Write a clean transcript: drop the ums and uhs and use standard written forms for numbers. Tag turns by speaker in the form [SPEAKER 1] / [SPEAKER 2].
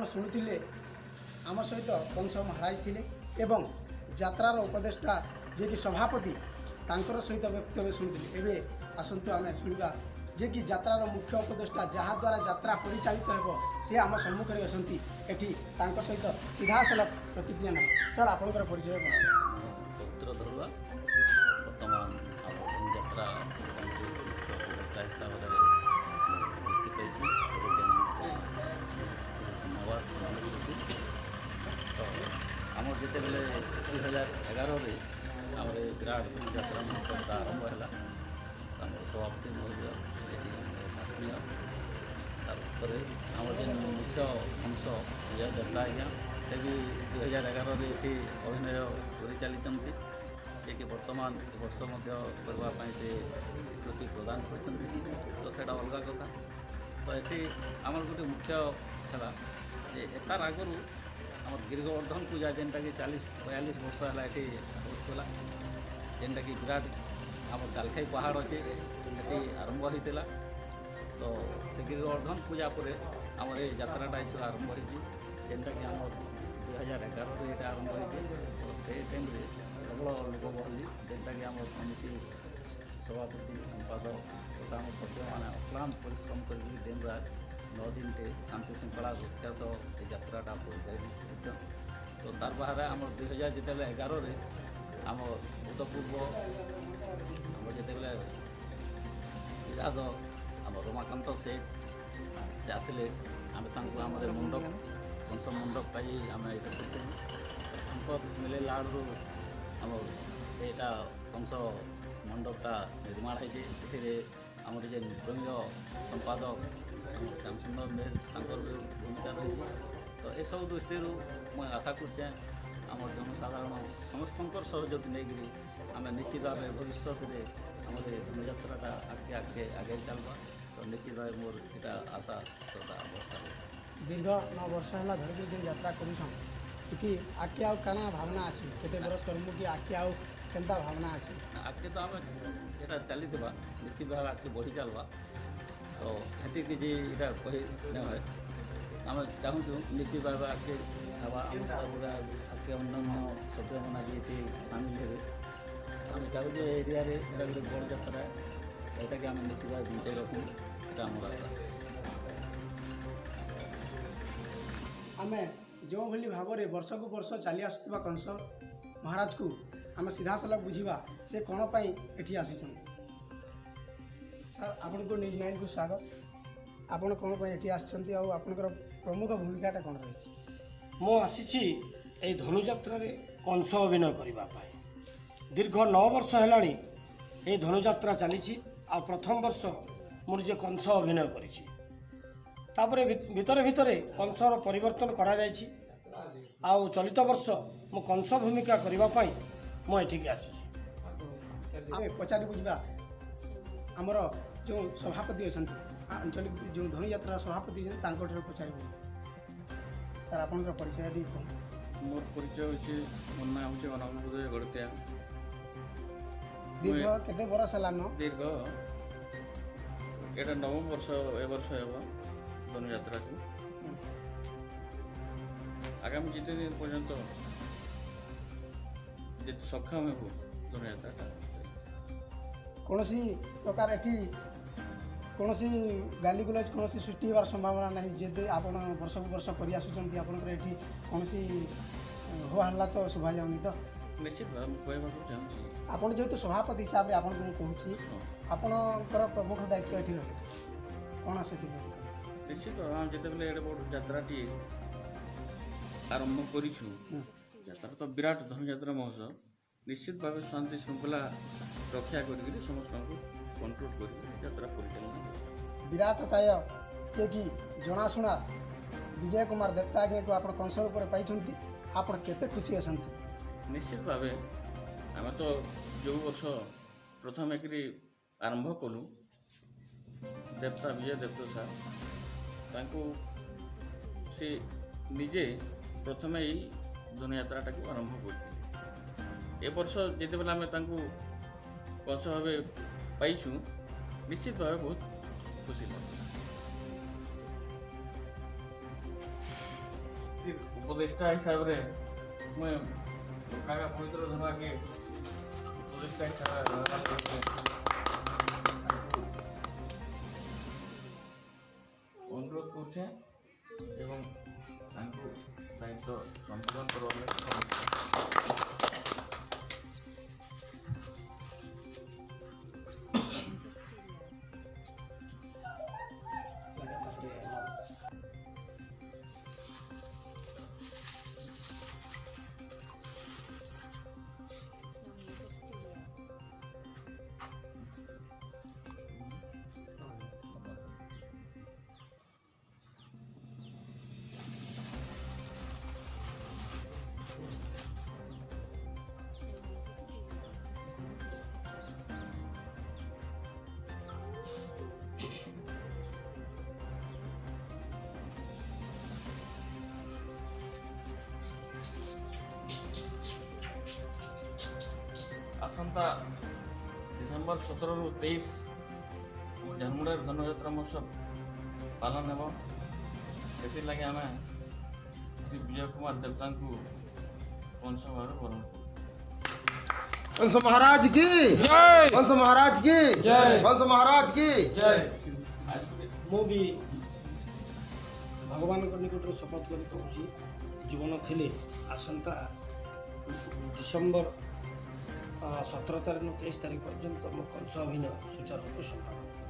[SPEAKER 1] शुणुले आम सहित कंस महाराज थिले एवं यात्रार उपदेष्टा जे कि सभापति तांकर सहित वक्तव्य शुणुले एवं आसतु आम शुणा जे कि यात्रार मुख्य उपदेष्टा जहाद्वारा यात्रा परिचालित हो सी आम सम्मुख में अच्छी एटी सहित सीधा सलख प्रतिक्रिया ना सर आपंकर परिचय
[SPEAKER 2] पवित्र धरुआ बर्तमान यात्रा हिसाब से आम जिते बेले 2011 आम विराट यात्रा महोत्सव आरंभ है सभापति महोदय आम जो मुख्य अंश यात्रा आज्ञा से भी 2011 ये अभिनय कर चली कि बर्तमान वर्ष करने से स्वीकृति प्रदान कर तो से अलग कथा तो ये आम गोटे मुख्य है एतार आगु आम गिरिगोवर्धन पूजा जेनटा कि 40-42 वर्ष है ये होता जेनटा कि विराट आम कालखाई पहाड़ अच्छे ये आरंभ होता तो से गिरिगोवर्धन पूजा पर आम यात्राटा ये आरंभ होती जेनटा कि आम 2011 ये आरंभ होती तो से टाइम प्रबल लोक गहली जेनटा कि आम समिति सभापति संपादक तथा आम सभ्य मैंने अक्लांत परिश्रम कर दिन रात 9 दिन टे शांति श्रृंखला रक्षा सह यात्राटा तो तार बाहर आम 2011 आम भूतपूर्व आम जिते विराट आम रमाकांत सेठ से आसिले आम आम मंडप कंस मंडप पाई आम मिले लाड़ू आम यहाँ कंस मंडपटा निर्माण होती आम जे निगमीय संपादक श्यामसुंदर मेल भूमिका रही तो ये सब दृष्टि मैं आशा करें आम जनसाधारण समस्त सहयोग नहीं आम निश्चित भाव भविष्य में आम धनुयात्राटा आगे आगे चलवा तो निश्चित भाव मोर यहाँ आशा श्रद्धा अवस्था
[SPEAKER 1] दीर्घ 9 वर्ष है धरिक जो यात्रा करूँ कि आगे आउ काना भावना अच्छी केते बरस करमु कि आगे आउ केनता भावना अच्छी
[SPEAKER 2] आगे तो आम यहाँ चली निश्चित भाव आगे बढ़ी चलवा तो ये किसी यहाँ कही नहीं आम चाहूँ निश्चित भाव आगे हवा आगे अन्य सभ्य मना भी सामिल हे आम चाहूँ एरिया गोटे बड़ यात्रा यहाँ कि आम निश्चित भाव बचाई रखूँ यहाँ आम आशा
[SPEAKER 1] आम जो भली भाव में वर्ष को वर्ष चली आसुवा कंस महाराज को आम सीधा सलख बुझा से कौन पाई एठी आसी सर आपन को न्यूज 9 को स्वागत आपन कौन पाई एठी आछंती आ आपनकर प्रमुख भूमिकाटा कौन रही
[SPEAKER 3] मो आसी ए धनुयात्रा कंस अभिनय करने दीर्घ 9 वर्ष है धनुयात्रा चली आ प्रथम वर्ष मुझे कंस अभिनय कर भितर भितर कंसर परिवर्तन करा जायछि आउ चलित वर्ष मु कंस भूमिका करने मुझे आसी
[SPEAKER 1] पचारि बुझा आमर जो सभापति अच्छा आंचलिक जो धनुयात्रा सभापति पचारि सर आप परिचय दी
[SPEAKER 4] मोर परिचय होची मोर नाम होची अनंतोदय गड़तिया
[SPEAKER 1] दीर्घ केते बरस हलान
[SPEAKER 4] दीर्घ एटा 9 वर्ष ए वर्ष हेबो धनुयात्रा को आगामी जिते दिन पर्यंत जे सक्षम हेबो धनुयात्रा
[SPEAKER 1] कौन प्रकार एठी कौन गाली गुलज कौन सृष्टि होवार संभावना नहीं जे आप वर्ष को वर्ष कर आसुँच आपंकर ये कौन हो हल्ला तो शोभा जाऊनी तो
[SPEAKER 4] निश्चित भाव कहवा चाहूँगी
[SPEAKER 1] आपन जेहेतु सभापति हिसाब से आपन को कहूँ आपणकर प्रमुख दायित्व ये रही कौन से
[SPEAKER 4] निश्चित भाव आम जिते बेले एडे बड़ यात्राटी आरंभ करूँ यात्रा तो विराट धनुयात्रा महोत्सव निश्चित भाव शांति श्रृंखला रक्षा कर समस्त कंट्रोल कर यात्रा परिचालन
[SPEAKER 1] विराट काय जे कि जनाशुना विजय कुमार देवता आज्ञा को आप कंस पाई आप केते खुशी अच्छा
[SPEAKER 4] निश्चित भाव आम तो जो वर्ष प्रथम एक आरंभ कलु देवता विजय देवता साहब से निजे प्रथम ही धनुयात्राटा को आरंभ कर ए वर्ष जिते बेले आम कंस भाव पाइछु निश्चित भाव बहुत खुशी लगे ଉପଦେଷ୍ଟା ହିସାବରେ ମୁଇଁ କାକା ପବିତ୍ର ଧର୍ମାକେ ଉପଦେଷ୍ଟା ହିସାବରେ ବ୍ୟବହାର କରିବେ ଅନୁରୋଧ କରୁଛେ ଏବଂ ତାଙ୍କୁ ଦାୟିତ୍ୱ ସମ୍ପାଦନ କରିବା आसंता डिसेम्बर 17 ରୁ 23 ଝାରମୁଣ୍ଡାରେ ଧନୁଯାତ୍ରା ମହୋତ୍ସବ ପାଳନ ହେବ। ସେଥିଲାଗି ଆମେ ଶ୍ରୀ ବିଜୟ କୁମାର ଦେବତାଙ୍କୁ କଂସ ଭାବରେ ବରଣ କରୁ।
[SPEAKER 5] कंस महाराज की जय, कंस महाराज की जय, कंस महाराज की जय।
[SPEAKER 3] ମୁଁ ବି ଭଗବାନଙ୍କ ନିକଟରେ ଶପଥ କରି କହୁଛି ଜୀବନ ଥିଲେ ଆସନ୍ତା ଡିସେମ୍ବର 17 ତାରିଖ 23 ତାରିଖ ପର୍ଯ୍ୟନ୍ତ ମୁଁ କଂସ ଅଭିନୟ ସୁଚାରୁ ରୂପେ ସମ୍ପାଦନ କରିବି।